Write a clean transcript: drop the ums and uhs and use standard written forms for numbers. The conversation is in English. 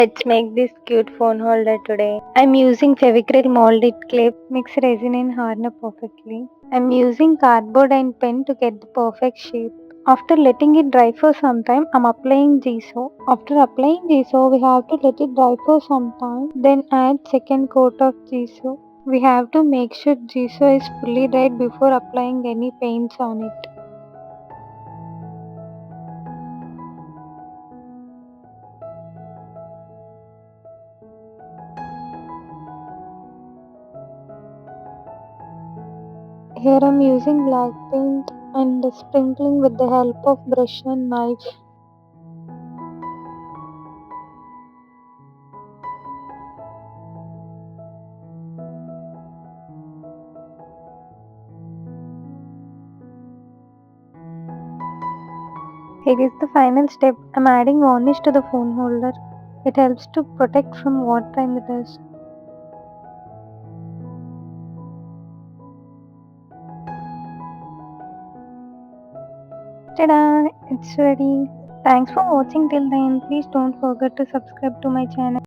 Let's make this cute phone holder today. I'm using fevicryl molded clip, mix resin and harden perfectly. I'm using cardboard and pen to get the perfect shape. After letting it dry for some time, I'm applying gesso. After applying gesso, we have to let it dry for some time. Then add second coat of gesso. We have to make sure gesso is fully dried before applying any paints on it. Here I'm using black paint and sprinkling with the help of brush and knife. Here is the final step. I'm adding varnish to the phone holder. It helps to protect from water and the dust. Ta-da! It's ready. Thanks for watching till the end. Please don't forget to subscribe to my channel.